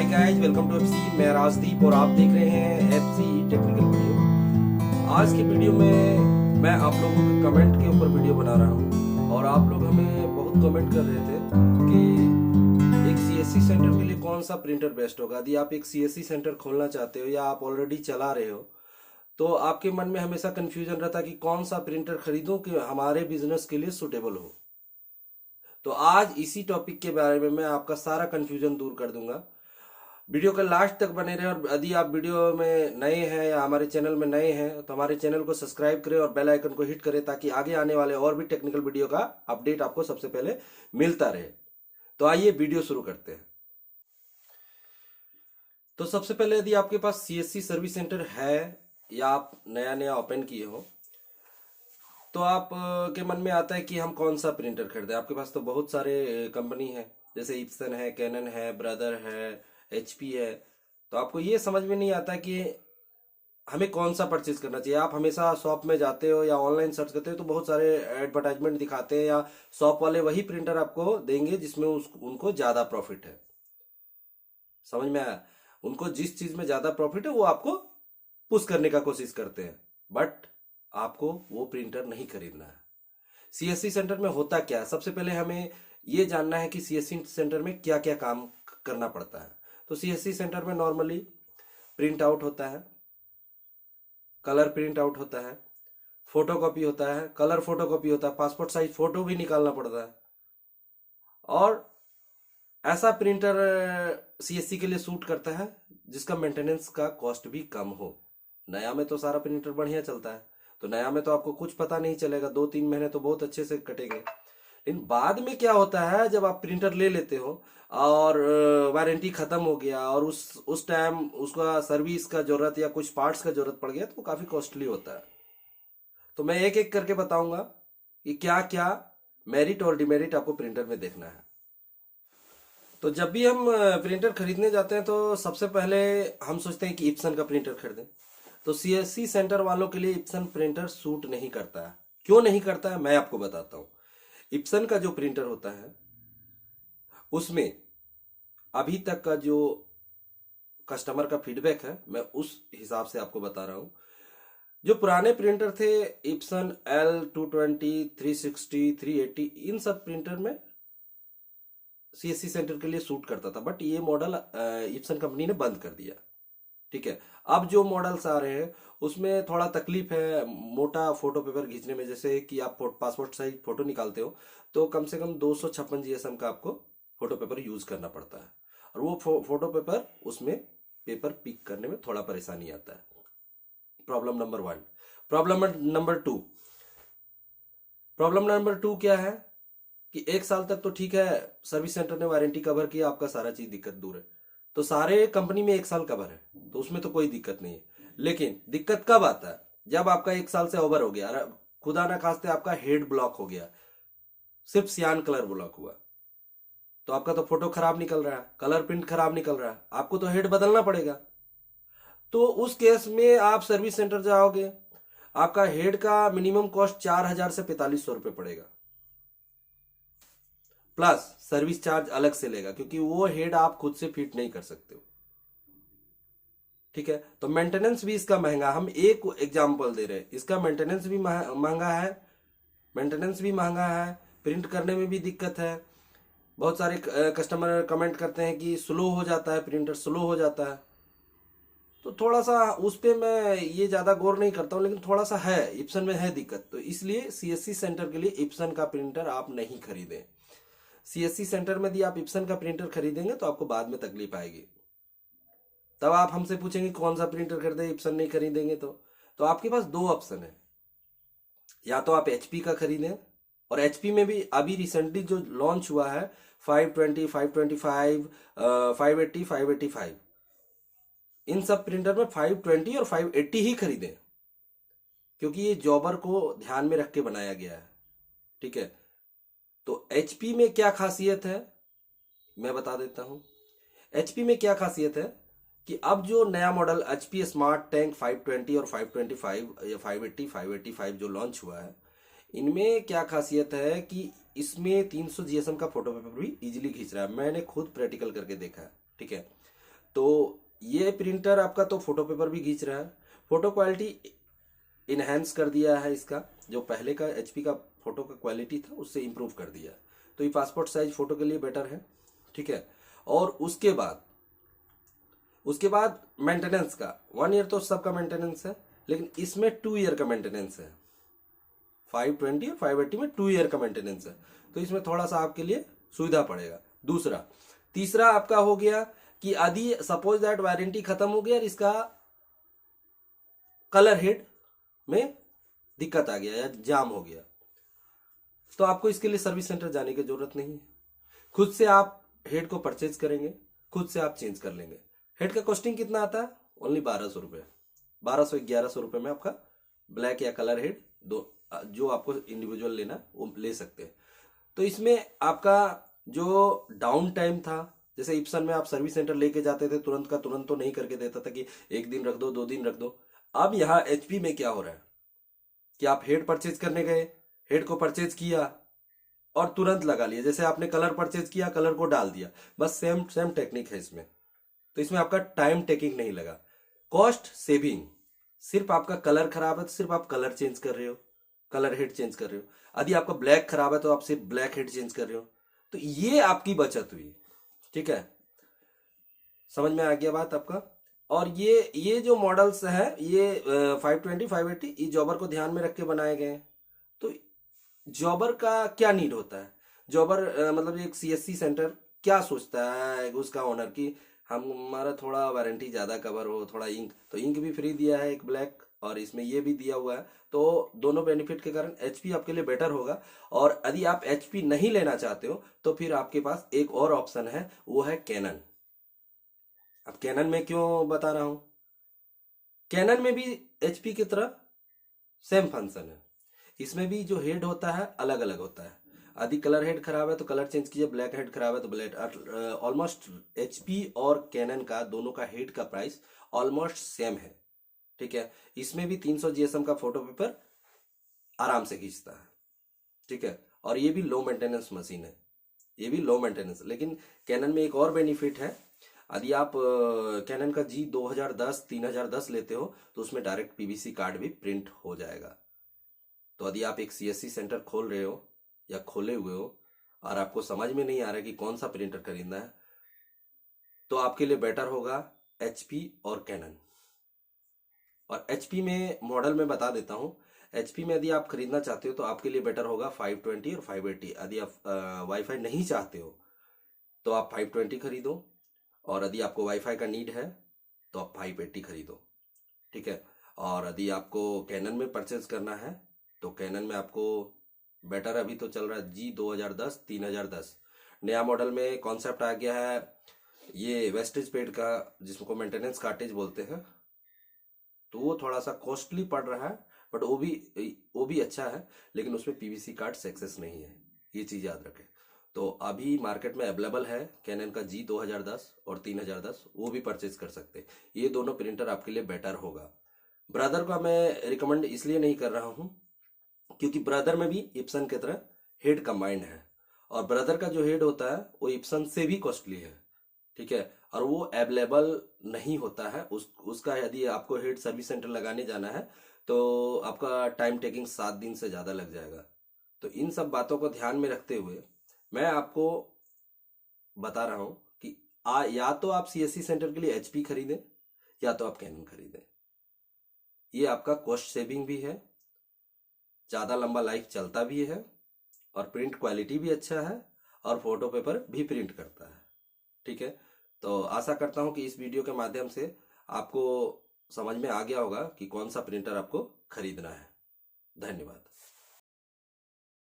Hi guys, welcome to FC. मैं राजदीप और आप देख रहे हैं एफसी टेक्निकल वीडियो। आज की वीडियो में मैं आप लोगों के कमेंट के ऊपर वीडियो बना रहा हूं और आप लोग हमें बहुत कमेंट कर रहे थे कि एक सीएससी सेंटर के लिए कौन सा प्रिंटर बेस्ट होगा। यदि आप एक सीएससी सेंटर खोलना चाहते हो या आप ऑलरेडी चला रहे हो तो आपके मन में हमेशा कंफ्यूजन रहता कि कौन सा प्रिंटर खरीदूं कि हमारे बिजनेस के लिए सुटेबल हो। तो आज इसी टॉपिक के बारे में मैं आपका सारा कंफ्यूजन दूर कर दूंगा। वीडियो के लास्ट तक बने रहे और यदि आप वीडियो में नए हैं या हमारे चैनल में नए हैं तो हमारे चैनल को सब्सक्राइब करें और बेल आइकन को हिट करें ताकि आगे आने वाले और भी टेक्निकल वीडियो का अपडेट आपको सबसे पहले मिलता रहे। तो आइए वीडियो शुरू करते हैं। तो सबसे पहले यदि आपके पास सीएससी सर्विस सेंटर है या आप नया नया ओपन किए हो तो आप के मन में आता है कि हम कौन सा प्रिंटर खरीदें। आपके पास तो बहुत सारे कंपनी है, जैसे इप्सन है, कैनन है, ब्रदर है, एचपी है। तो आपको ये समझ में नहीं आता कि हमें कौन सा परचेज करना चाहिए। आप हमेशा शॉप में जाते हो या ऑनलाइन सर्च करते हो तो बहुत सारे एडवर्टाइजमेंट दिखाते हैं या शॉप वाले वही प्रिंटर आपको देंगे जिसमें उनको ज्यादा प्रॉफिट है। समझ में आया? उनको जिस चीज में ज्यादा प्रॉफिट है वो आपको पुश करने का कोशिश करते हैं, बट आपको वो प्रिंटर नहीं खरीदना है। सीएससी सेंटर में होता क्या है, सबसे पहले हमें ये जानना है कि सीएससी सेंटर में क्या क्या काम करना पड़ता है। तो सीएससी सेंटर में नॉर्मली प्रिंट आउट होता है, कलर प्रिंट आउट होता है, फोटो कॉपी होता है, कलर फोटो कॉपी होता है, पासपोर्ट साइज फोटो भी निकालना पड़ता है। और ऐसा प्रिंटर सीएससी के लिए सूट करता है जिसका मेंटेनेंस का कॉस्ट भी कम हो। नया में तो सारा प्रिंटर बढ़िया चलता है, तो नया में तो आपको कुछ पता नहीं चलेगा, 2-3 महीने तो बहुत अच्छे से कटेंगे। लेकिन बाद में क्या होता है, जब आप प्रिंटर ले लेते हो और वारंटी खत्म हो गया और उस टाइम उसका सर्विस का जरूरत या कुछ पार्ट्स का जरूरत पड़ गया तो वो काफी कॉस्टली होता है। तो मैं एक एक करके बताऊंगा कि क्या क्या मेरिट और डिमेरिट आपको प्रिंटर में देखना है। तो जब भी हम प्रिंटर खरीदने जाते हैं तो सबसे पहले हम सोचते हैं कि इप्सन का प्रिंटर खरीदें। तो सीएससी सेंटर वालों के लिए इप्सन प्रिंटर सूट नहीं करता है। क्यों नहीं करता है मैं आपको बताता हूँ। इप्सन का जो प्रिंटर होता है उसमें अभी तक का जो कस्टमर का फीडबैक है मैं उस हिसाब से आपको बता रहा हूं। जो पुराने प्रिंटर थे, इप्सन L220, 360, 380, इन सब प्रिंटर में सीएससी सेंटर के लिए सूट करता था, बट ये मॉडल इप्सन कंपनी ने बंद कर दिया। ठीक है, अब जो मॉडल्स आ रहे हैं उसमें थोड़ा तकलीफ है मोटा फोटो पेपर खींचने में। जैसे कि आप पासपोर्ट साइज फोटो निकालते हो तो कम से कम 256 जीएसएम का आपको फोटो पेपर यूज करना पड़ता है और वो फोटो पेपर उसमें पेपर पिक करने में थोड़ा परेशानी आता है। Problem number 1। Problem number 2, problem number 2 क्या है कि एक साल तक तो ठीक है, सर्विस सेंटर ने वारंटी कवर किया, आपका सारा चीज दिक्कत दूर है। तो सारे कंपनी में एक साल कवर है तो उसमें तो कोई दिक्कत नहीं है। लेकिन दिक्कत कब आता है, जब आपका एक साल से ओवर हो गया, खुदा ना खास्ते आपका हेड ब्लॉक हो गया, सिर्फ सियान कलर ब्लॉक हुआ, तो आपका तो फोटो खराब निकल रहा है, कलर प्रिंट खराब निकल रहा है, आपको तो हेड बदलना पड़ेगा। तो उस केस में आप सर्विस सेंटर जाओगे, आपका हेड का मिनिमम कॉस्ट 4000 से 4500 रुपये पड़ेगा, प्लस सर्विस चार्ज अलग से लेगा क्योंकि वो हेड आप खुद से फिट नहीं कर सकते हो। ठीक है, तो मेंटेनेंस भी इसका महंगा। हम एक एग्जांपल दे रहे हैं, इसका मेंटेनेंस भी महंगा है, मेंटेनेंस भी महंगा है, प्रिंट करने में भी दिक्कत है। बहुत सारे कस्टमर कमेंट करते हैं कि स्लो हो जाता है, प्रिंटर स्लो हो जाता है। तो थोड़ा सा उस पे मैं ये ज्यादा गौर नहीं करता हूँ, लेकिन थोड़ा सा है, इप्सन में है दिक्कत। तो इसलिए सीएससी सेंटर के लिए इप्सन का प्रिंटर आप नहीं खरीदें। सीएससी सेंटर में यदि आप इप्सन का प्रिंटर खरीदेंगे तो आपको बाद में तकलीफ आएगी। तब आप हमसे पूछेंगे कौन सा प्रिंटर खरीदे, इप्सन नहीं खरीदेंगे तो आपके पास दो ऑप्शन है, या तो आप एचपी का खरीदें, और एचपी में भी अभी रिसेंटली जो लॉन्च हुआ है 520, 525, 580, 585, इन सब प्रिंटर में 520 और 580 ही खरीदें क्योंकि ये जॉबर को ध्यान में रख के बनाया गया है। ठीक है, तो एचपी में क्या खासियत है मैं बता देता हूं। एचपी में क्या खासियत है कि अब जो नया मॉडल एचपी स्मार्ट टैंक 520 और 525 या 580, 585 जो लॉन्च हुआ है, इनमें क्या खासियत है कि इसमें 300 जीएसएम का फोटो पेपर भी इजीली खींच रहा है। मैंने खुद प्रैक्टिकल करके देखा है। ठीक है, तो ये प्रिंटर आपका तो फोटो पेपर भी खींच रहा है, फोटो क्वालिटी इनहेंस कर दिया है इसका, जो पहले का एचपी का फोटो का क्वालिटी था उससे इम्प्रूव कर दिया है। तो ये पासपोर्ट साइज फोटो के लिए बेटर है, ठीक है। और उसके बाद मेंटेनेंस का 1 ईयर तो सबका मेंटेनेंस है, लेकिन इसमें 2 ईयर का मेंटेनेंस है। 520 और 580 में 2 ईयर का मेंटेनेंस है, तो इसमें थोड़ा सा आपके लिए सुविधा पड़ेगा। तीसरा आपका हो गया कि यदि सपोज दैट वारंटी खत्म हो गया और इसका कलर हेड में दिक्कत आ गया या जाम हो गया, तो आपको इसके लिए सर्विस सेंटर जाने की जरूरत नहीं है। खुद से आप हेड को परचेज करेंगे, खुद से आप चेंज कर लेंगे। हेड का कॉस्टिंग कितना आता है? ओनली 1200 रुपये, 1100 में आपका ब्लैक या कलर हेड दो, जो आपको इंडिविजुअल लेना वो ले सकते हैं। तो इसमें आपका जो डाउन टाइम था, जैसे इप्सन में आप सर्विस सेंटर लेके जाते थे तुरंत का तुरंत तो नहीं करके देता था कि 1 दिन रख दो 2 दिन रख दो। अब यहाँ एचपी में क्या हो रहा है कि आप हेड परचेज करने गए, हेड को परचेज किया और तुरंत लगा लिया। जैसे आपने कलर परचेज किया, कलर को डाल दिया, बस सेम टेक्निक है इसमें। तो इसमें आपका टाइम टेकिंग नहीं लगा, कॉस्ट सेविंग। सिर्फ आपका कलर खराब है तो सिर्फ आप कलर चेंज कर रहे हो, कलर हेड चेंज कर रहे हो। यदि आपका ब्लैक खराब है तो आप सिर्फ ब्लैक हेड चेंज कर रहे हो। तो ये आपकी बचत हुई, ठीक है। समझ में आ गया बात आपका। और ये जो मॉडल्स है ये 520 580 ये जॉबर को ध्यान में रख के बनाए गए हैं। तो जॉबर का क्या नीड होता है? जॉबर मतलब एक सीएससी सेंटर क्या सोचता है उसका ओनर की हमारा थोड़ा वारंटी ज्यादा कवर हो, थोड़ा इंक, तो इंक भी फ्री दिया है एक ब्लैक और इसमें ये भी दिया हुआ है। तो दोनों बेनिफिट के कारण एचपी आपके लिए बेटर होगा। और यदि आप एचपी नहीं लेना चाहते हो तो फिर आपके पास एक और ऑप्शन है, वो है कैनन। अब कैनन में क्यों बता रहा हूं, कैनन में भी एचपी की तरह सेम फंक्शन है। इसमें भी जो हेड होता है अलग अलग होता है। यदि कलर हेड खराब है तो कलर चेंज कीजिए, ब्लैक हेड खराब है तो ब्लैक। ऑलमोस्ट एचपी और कैनन का दोनों का हेड का प्राइस ऑलमोस्ट सेम है, ठीक है। इसमें भी 300 जीएसएम का फोटो पेपर आराम से खींचता है, ठीक है। और ये भी लो मेंटेनेंस मशीन है, ये भी लो मेंटेनेंस। लेकिन कैनन में एक और बेनिफिट है, यदि आप कैनन का जी 2010 3010 लेते हो तो उसमें डायरेक्ट पीवीसी कार्ड भी प्रिंट हो जाएगा। तो यदि आप एक सीएससी सेंटर खोल रहे हो या खोले हुए हो और आपको समझ में नहीं आ रहा है कि कौन सा प्रिंटर खरीदना है, तो आपके लिए बेटर होगा एचपी और कैनन। और एचपी में मॉडल में बता देता हूं, एचपी में यदि आप खरीदना चाहते हो तो आपके लिए बेटर होगा 520 और 580। यदि आप वाईफाई नहीं चाहते हो तो आप 520 खरीदो, और यदि आपको वाईफाई का नीड है तो आप 580 खरीदो, ठीक है। और यदि आपको कैनन में परचेज करना है तो कैनन में आपको बेटर अभी तो चल रहा है जी 2010 3010। नया मॉडल में कॉन्सेप्ट आ गया है ये वेस्टेज पेड का, जिसको मेंटेनेंस कार्टेज बोलते हैं। तो वो थोड़ा सा कॉस्टली पड़ रहा है, बट वो भी अच्छा है, लेकिन उसमें पीवीसी कार्ड सक्सेस नहीं है, ये चीज याद रखें। तो अभी मार्केट में अवेलेबल है कैनन का जी 2010 और 3010, वो भी परचेज कर सकते हैं। ये दोनों प्रिंटर आपके लिए बेटर होगा। ब्रदर का मैं रिकमेंड इसलिए नहीं कर रहा हूँ क्योंकि ब्रदर में भी इप्सन की तरह हेड कंबाइंड है, और ब्रदर का जो हेड होता है वो इप्सन से भी कॉस्टली है, ठीक है। और वो अवेलेबल नहीं होता है उसका यदि आपको हेड सर्विस सेंटर लगाने जाना है तो आपका टाइम टेकिंग 7 दिन से ज्यादा लग जाएगा। तो इन सब बातों को ध्यान में रखते हुए मैं आपको बता रहा हूं कि या तो आप सीएससी सेंटर के लिए एचपी खरीदें या तो आप कैनन खरीदें। ये आपका कॉस्ट सेविंग भी है, ज्यादा लंबा लाइफ चलता भी है, और प्रिंट क्वालिटी भी अच्छा है, और फोटो पेपर भी प्रिंट करता है, ठीक है। तो आशा करता हूं कि इस वीडियो के माध्यम से आपको समझ में आ गया होगा कि कौन सा प्रिंटर आपको खरीदना है। धन्यवाद।